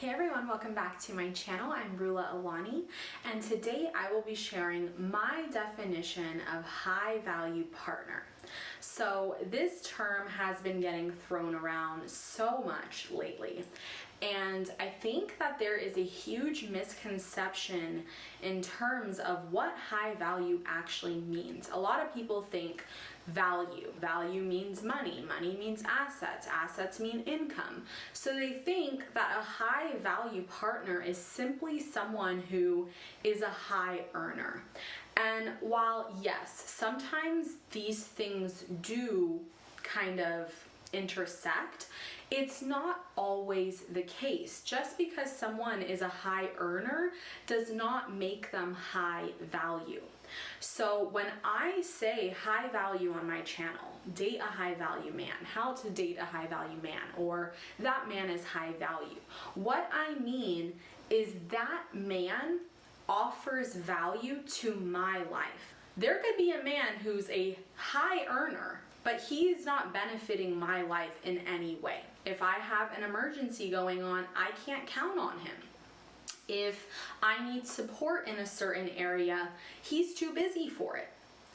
Hey everyone, welcome back to my channel. I'm Rula Awani, and today I will be sharing my definition of high value partner. So this term has been getting thrown around so much lately, and I think that there is a huge misconception in terms of what high value actually means. A lot of people think value means money means assets mean income. So they think that a high value partner is simply someone who is a high earner. And while yes, sometimes these things do kind of intersect, it's not always the case. Just because someone is a high earner does not make them high value. So when I say high value on my channel, date a high value man, how to date a high value man, or that man is high value, what I mean is that man offers value to my life. There could be a man who's a high earner, but he's not benefiting my life in any way. If I have an emergency going on, I can't count on him. If I need support in a certain area, he's too busy for it.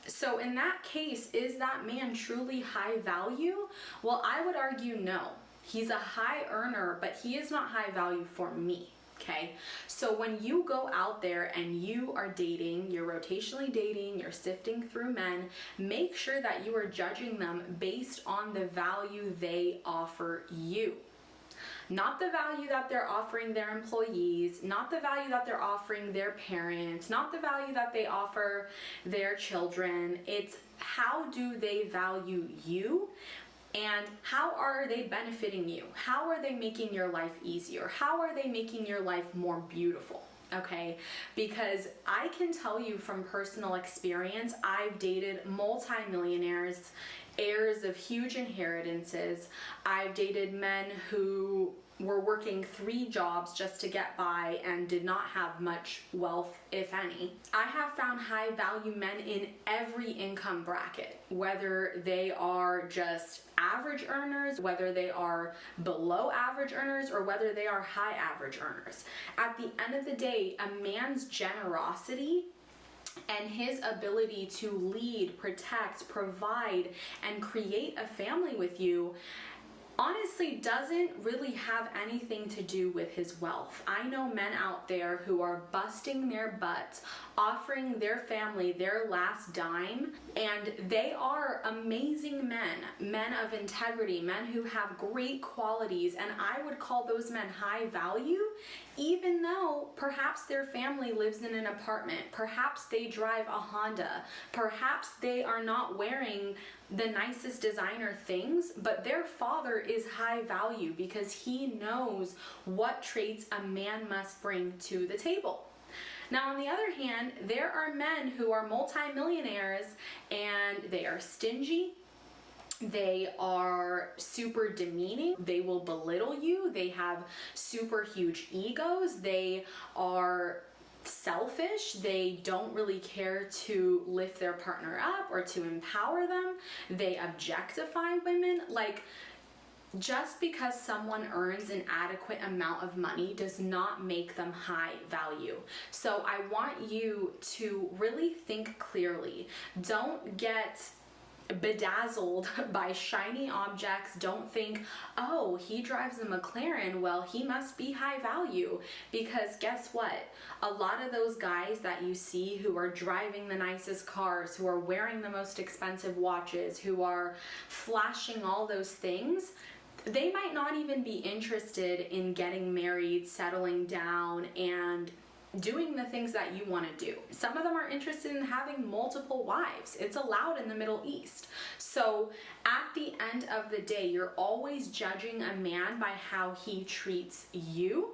So in that case, is that man truly high value? Well, I would argue no. He's a high earner, but he is not high value for me. Okay, so when you go out there and you are dating, you're rotationally dating, you're sifting through men, make sure that you are judging them based on the value they offer you. Not the value that they're offering their employees, not the value that they're offering their parents, not the value that they offer their children. It's how do they value you? And how are they benefiting you? How are they making your life easier? How are they making your life more beautiful? Okay, because I can tell you from personal experience, I've dated multimillionaires, heirs of huge inheritances. I've dated men who were working 3 jobs just to get by and did not have much wealth, if any. I have found high value men in every income bracket, whether they are just average earners, whether they are below average earners, or whether they are high average earners. At the end of the day, a man's generosity and his ability to lead, protect, provide, and create a family with you honestly doesn't really have anything to do with his wealth. I know men out there who are busting their butts, offering their family their last dime, and they are amazing men of integrity, men who have great qualities, and I would call those men high value, even though perhaps their family lives in an apartment, perhaps they drive a Honda, perhaps they are not wearing the nicest designer things, but their father is high value because he knows what traits a man must bring to the table. Now, on the other hand, there are men who are multimillionaires and they are stingy. They are super demeaning. They will belittle you. They have super huge egos. They are selfish. They don't really care to lift their partner up or to empower them. They objectify women. Like, just because someone earns an adequate amount of money does not make them high value. So I want you to really think clearly. Don't get bedazzled by shiny objects. Don't think, oh, he drives a McLaren, well, he must be high value. Because guess what? A lot of those guys that you see who are driving the nicest cars, who are wearing the most expensive watches, who are flashing all those things, they might not even be interested in getting married, settling down, and doing the things that you want to do. Some of them are interested in having multiple wives. It's allowed in the Middle East. So at the end of the day, you're always judging a man by how he treats you,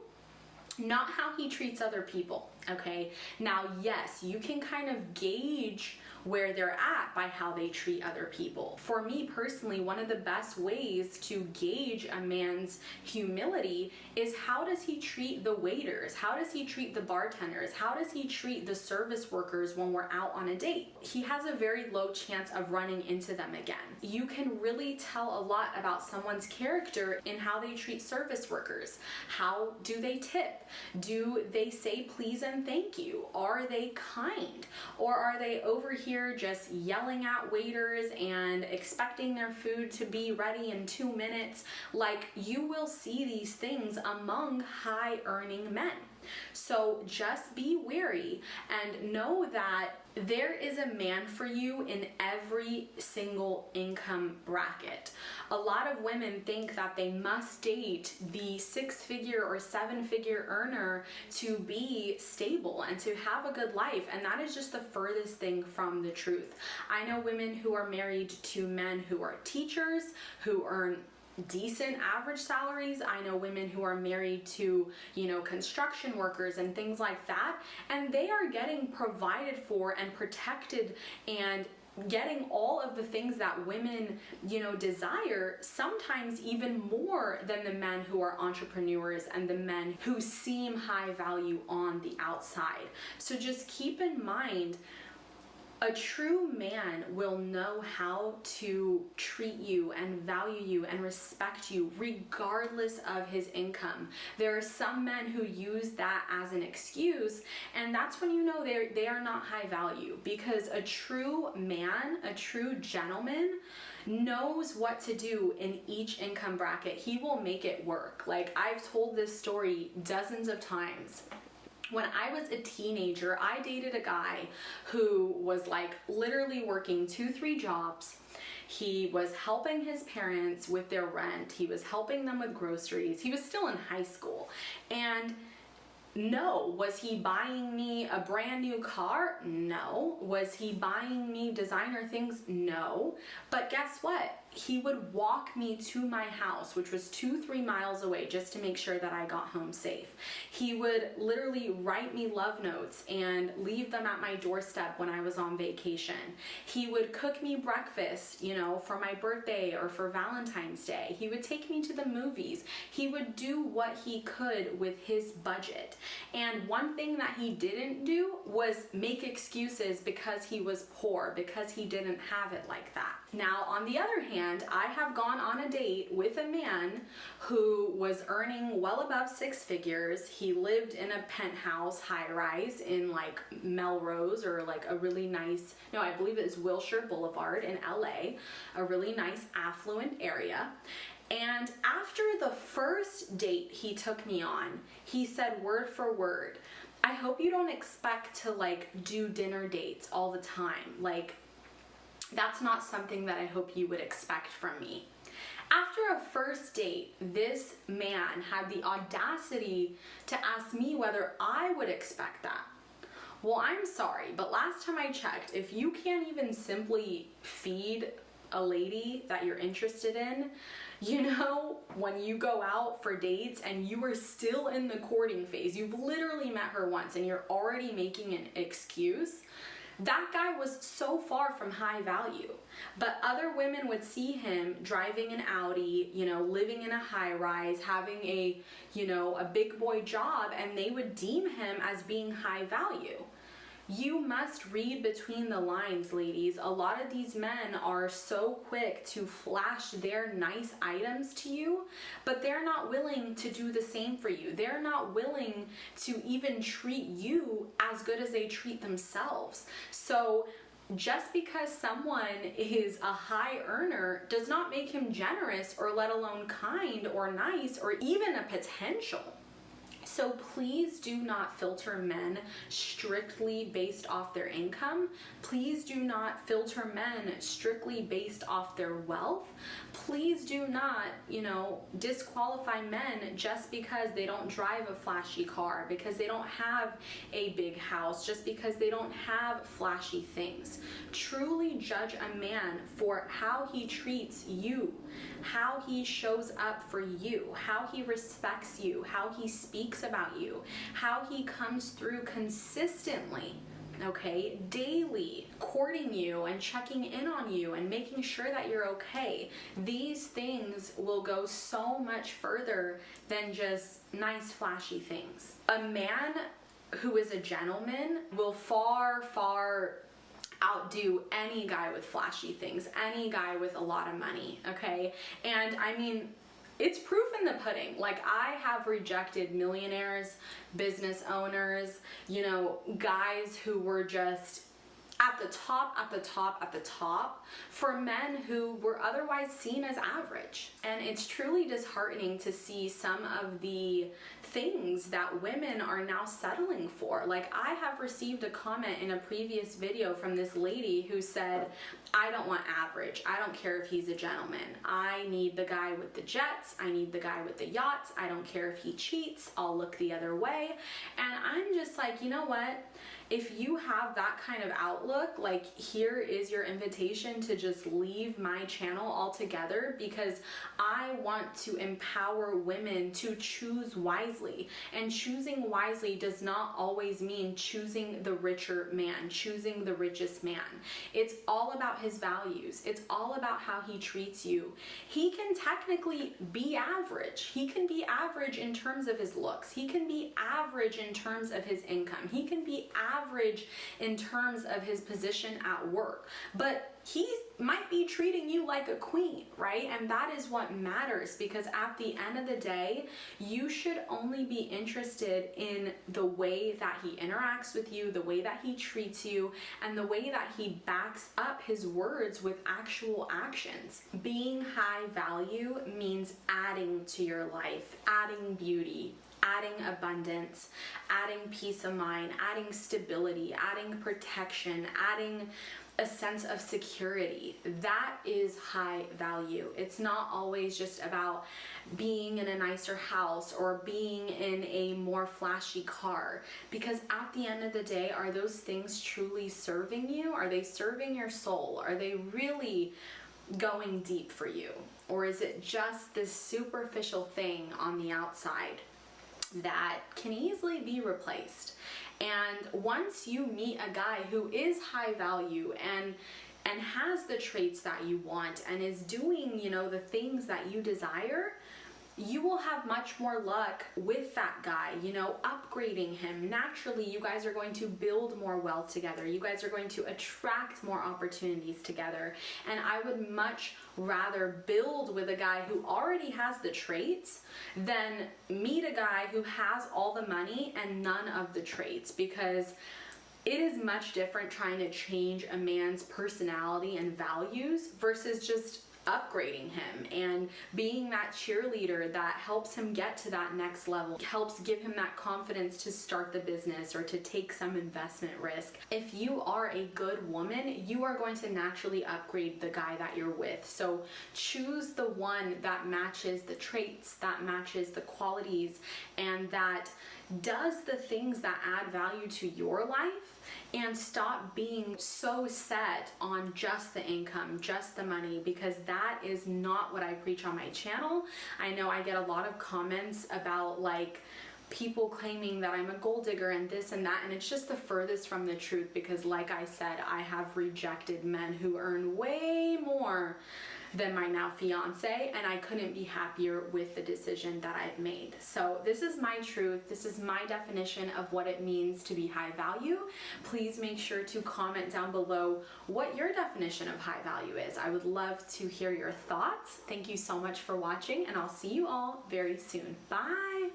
not how he treats other people. Okay, now yes, you can kind of gauge where they're at by how they treat other people. For me personally, one of the best ways to gauge a man's humility is how does he treat the waiters? How does he treat the bartenders? How does he treat the service workers when we're out on a date? He has a very low chance of running into them again. You can really tell a lot about someone's character in how they treat service workers. How do they tip? Do they say please and thank you? Are they kind? Or are they over here just yelling at waiters and expecting their food to be ready in 2 minutes? Like, you will see these things among high earning men. So just be wary and know that there is a man for you in every single income bracket. A lot of women think that they must date the 6-figure or 7-figure earner to be stable and to have a good life, and that is just the furthest thing from the truth. I know women who are married to men who are teachers, who earn decent average salaries. I know women who are married to, construction workers and things like that, and they are getting provided for and protected and getting all of the things that women, desire, sometimes even more than the men who are entrepreneurs and the men who seem high value on the outside. So just keep in mind, a true man will know how to treat you and value you and respect you regardless of his income. There are some men who use that as an excuse, and that's when you know they are not high value, because a true man, a true gentleman, knows what to do in each income bracket. He will make it work. Like, I've told this story dozens of times. When I was a teenager, I dated a guy who was like literally working 2-3 jobs. He was helping his parents with their rent. He was helping them with groceries. He was still in high school. And no. Was he buying me a brand new car? No. Was he buying me designer things? No. But guess what? He would walk me to my house, which was 2-3 miles away, just to make sure that I got home safe. He would literally write me love notes and leave them at my doorstep when I was on vacation. He would cook me breakfast, for my birthday or for Valentine's Day. He would take me to the movies. He would do what he could with his budget. And one thing that he didn't do was make excuses because he was poor, because he didn't have it like that. Now, on the other hand, I have gone on a date with a man who was earning well above 6 figures. He lived in a penthouse high-rise in like Melrose, or like a really nice, no, I believe it is Wilshire Boulevard in LA, a really nice affluent area. And after the first date he took me on, he said word for word, "I hope you don't expect to like do dinner dates all the time. Like, that's not something that I hope you would expect from me." After a first date, this man had the audacity to ask me whether I would expect that. Well, I'm sorry, but last time I checked, if you can't even simply feed a lady that you're interested in, when you go out for dates and you are still in the courting phase, you've literally met her once and you're already making an excuse, that guy was so far from high value. But other women would see him driving an Audi, living in a high rise, having a big boy job, and they would deem him as being high value. You must read between the lines, ladies. A lot of these men are so quick to flash their nice items to you, but they're not willing to do the same for you. They're not willing to even treat you as good as they treat themselves. So just because someone is a high earner does not make him generous, or let alone kind or nice, or even a potential. So please do not filter men strictly based off their income. Please do not filter men strictly based off their wealth. Please do not, disqualify men just because they don't drive a flashy car, because they don't have a big house, just because they don't have flashy things. Truly judge a man for how he treats you, how he shows up for you, how he respects you, how he speaks thinks about you, how he comes through consistently, okay, daily, courting you and checking in on you and making sure that you're okay. These things will go so much further than just nice, flashy things. A man who is a gentleman will far, far outdo any guy with flashy things, any guy with a lot of money, okay? And I mean, it's proof in the pudding. Like, I have rejected millionaires, business owners, you know, guys who were just at the top, at the top, at the top for men who were otherwise seen as average. And it's truly disheartening to see some of the things that women are now settling for. Like, I have received a comment in a previous video from this lady who said, I don't want average. I don't care if he's a gentleman. I need the guy with the jets. I need the guy with the yachts. I don't care if he cheats. I'll look the other way. And I'm just like, you know what? If you have that kind of outlook, like, here is your invitation to just leave my channel altogether, because I want to empower women to choose wisely. And choosing wisely does not always mean choosing the richer man, choosing the richest man. It's all about his values. It's all about how he treats you. He can technically be average. He can be average in terms of his looks. He can be average in terms of his income. He can be average in terms of his position at work, but he might be treating you like a queen, right? And that is what matters, because at the end of the day, you should only be interested in the way that he interacts with you, the way that he treats you, and the way that he backs up his words with actual actions. Being high value means adding to your life, adding beauty, adding abundance, adding peace of mind, adding stability, adding protection, adding a sense of security. That is high value. It's not always just about being in a nicer house or being in a more flashy car, because at the end of the day, are those things truly serving you? Are they serving your soul? Are they really going deep for you? Or is it just this superficial thing on the outside that can easily be replaced? And once you meet a guy who is high value and has the traits that you want and is doing, you know, the things that you desire, you will have much more luck with that guy, you know, upgrading him. Naturally, you guys are going to build more wealth together. You guys are going to attract more opportunities together. And I would much rather build with a guy who already has the traits than meet a guy who has all the money and none of the traits, because it is much different trying to change a man's personality and values versus just upgrading him and being that cheerleader that helps him get to that next level, helps give him that confidence to start the business or to take some investment risk. If you are a good woman, you are going to naturally upgrade the guy that you're with. So choose the one that matches the traits, that matches the qualities, and that does the things that add value to your life, and stop being so set on just the income, just the money, because that is not what I preach on my channel. I know I get a lot of comments about like people claiming that I'm a gold digger and this and that, and it's just the furthest from the truth, because like I said, I have rejected men who earn way more than my now fiance, and I couldn't be happier with the decision that I've made. So this is my truth. This is my definition of what it means to be high value. Please make sure to comment down below what your definition of high value is. I would love to hear your thoughts. Thank you so much for watching, and I'll see you all very soon. Bye.